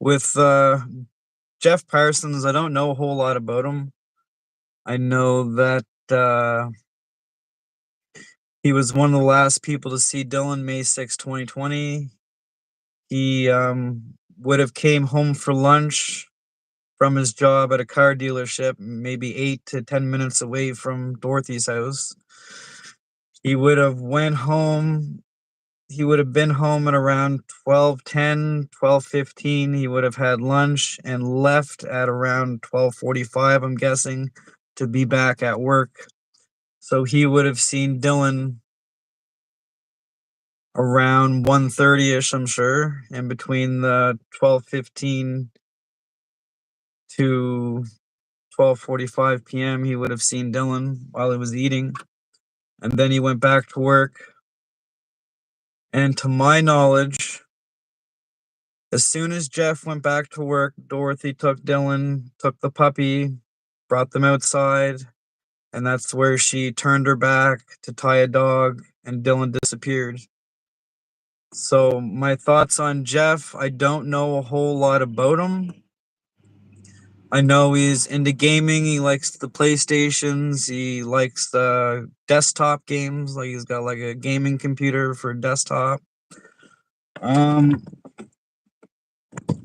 With Jeff Parsons, I don't know a whole lot about him. I know that he was one of the last people to see Dylan May 6, 2020. He would have came home for lunch from his job at a car dealership, maybe 8 to 10 minutes away from Dorothy's house. He would have went home. He would have been home at around 12:10, 12:15. He would have had lunch and left at around 12:45, I'm guessing, to be back at work. So he would have seen Dylan around 1:30ish, I'm sure, in between the 12:15 to 12:45 p.m. He would have seen Dylan while he was eating, and then he went back to work. And to my knowledge, as soon as Jeff went back to work, Dorothy took Dylan, took the puppy, brought them outside, and that's where she turned her back to tie a dog, and Dylan disappeared. So, my thoughts on Jeff, I don't know a whole lot about him. I know he's into gaming, he likes the PlayStations, he likes the desktop games, like he's got like a gaming computer for desktop. Um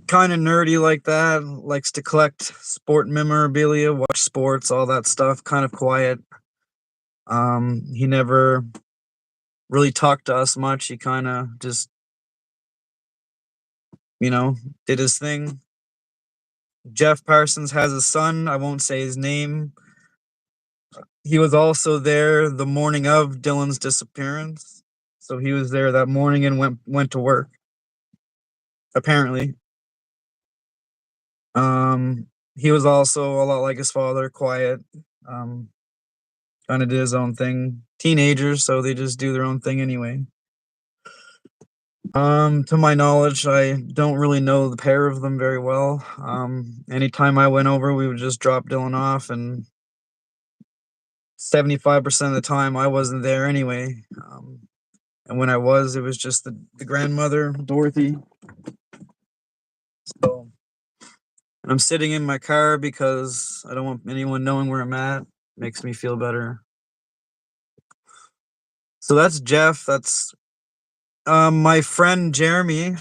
kind of nerdy like that, likes to collect sport memorabilia, watch sports, all that stuff, kind of quiet. He never really talked to us much. He kind of just, did his thing. Jeff Parsons has a son. I won't say his name. He was also there the morning of Dylan's disappearance. So he was there that morning and went to work, apparently. He was also a lot like his father, quiet. Um, kind of did his own thing. Teenagers, so they just do their own thing anyway. To my knowledge, I don't really know the pair of them very well. Anytime I went over, we would just drop Dylan off, and 75% of the time I wasn't there anyway. And when I was, it was just the grandmother, Dorothy. So, and I'm sitting in my car because I don't want anyone knowing where I'm at. Makes me feel better. So that's Jeff. That's my friend Jeremy.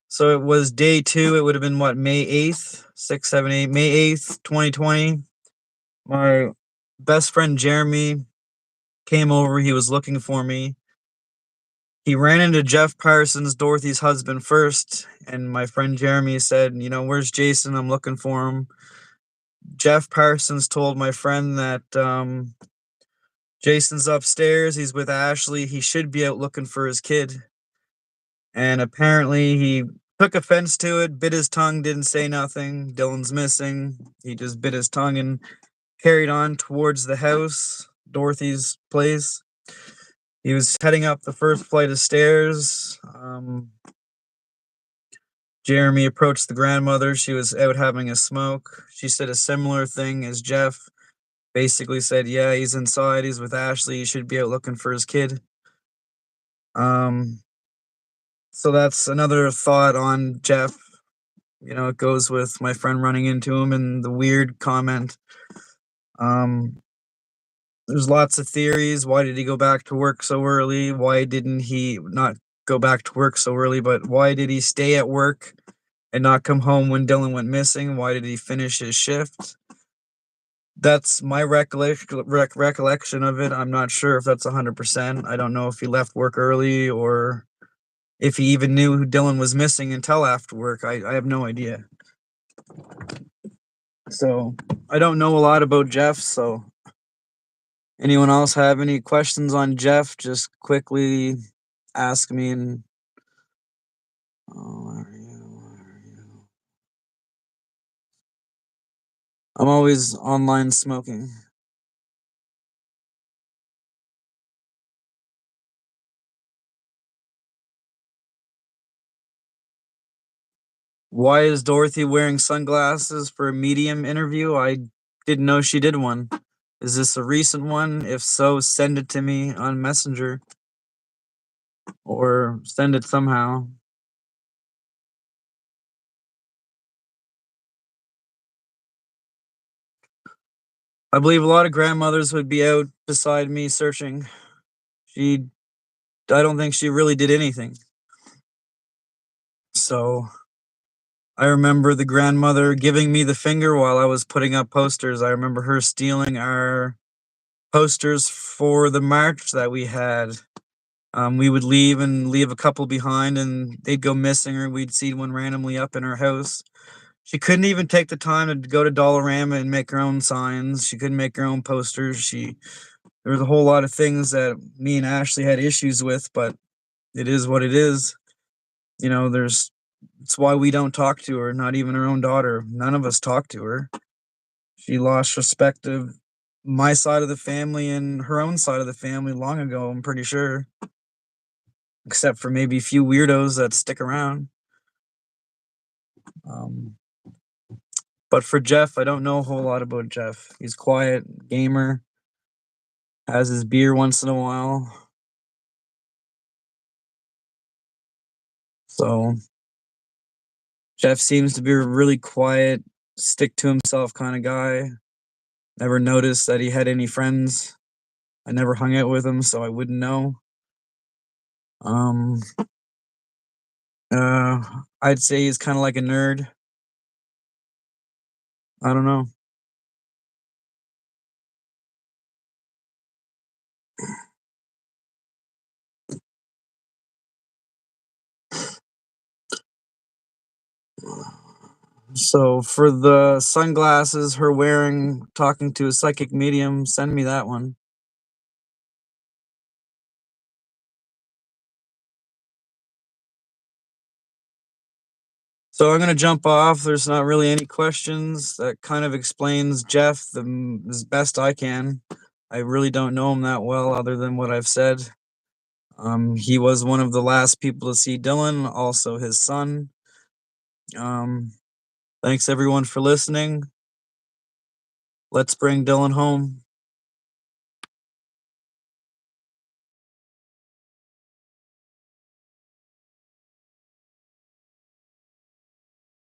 So it was day 2. It would have been what, May 8th, 6, 7, 8, May 8th, 2020. My best friend Jeremy came over. He was looking for me. He ran into Jeff Parsons, Dorothy's husband, first. And my friend Jeremy said, where's Jason? I'm looking for him. Jeff Parsons told my friend that Jason's upstairs. He's with Ashley. He should be out looking for his kid. And apparently he took offense to it, bit his tongue, didn't say nothing. Dylan's missing. He just bit his tongue and carried on towards the house, Dorothy's place. He was heading up the first flight of stairs. Jeremy approached the grandmother. She was out having a smoke. She said a similar thing as Jeff. Basically said, yeah, he's inside. He's with Ashley. He should be out looking for his kid. So that's another thought on Jeff. It goes with my friend running into him and the weird comment. There's lots of theories. Why did he go back to work so early? Why didn't he not go back to work so early? But why did he stay at work and not come home when Dylan went missing? Why did he finish his shift? That's my recollection of it. I'm not sure if that's 100%. I don't know if he left work early or if he even knew who Dylan was missing until after work. I have no idea. So I don't know a lot about Jeff. So anyone else have any questions on Jeff? Just quickly ask me. And where are you? I'm always online smoking. Why is Dorothy wearing sunglasses for a Medium interview? I didn't know she did one. Is this a recent one? If so, send it to me on Messenger or send it somehow. I believe a lot of grandmothers would be out beside me searching. She I don't think she really did anything. So I remember the grandmother giving me the finger while I was putting up posters. I remember her stealing our posters for the march that we had. We would leave and leave a couple behind, and they'd go missing, or we'd see one randomly up in her house. She couldn't even take the time to go to Dollarama and make her own signs. She couldn't make her own posters. There was a whole lot of things that me and Ashley had issues with, but it is what it is. You know, it's why we don't talk to her, not even her own daughter. None of us talk to her. She lost respect of my side of the family and her own side of the family long ago, I'm pretty sure. Except for maybe a few weirdos that stick around. Um, but for Jeff, I don't know a whole lot about Jeff. He's quiet, gamer, has his beer once in a while. So Jeff seems to be a really quiet, stick to himself kind of guy. Never noticed that he had any friends. I never hung out with him, so I wouldn't know. Um, I'd say he's kind of like a nerd. I don't know. So for the sunglasses her wearing, talking to a psychic medium, send me that one. So I'm gonna jump off. There's not really any questions. That kind of explains Jeff as best I can. I really don't know him that well, other than what I've said. He was one of the last people to see Dylan, also his son. Um, Thanks everyone for listening. Let's bring Dylan home.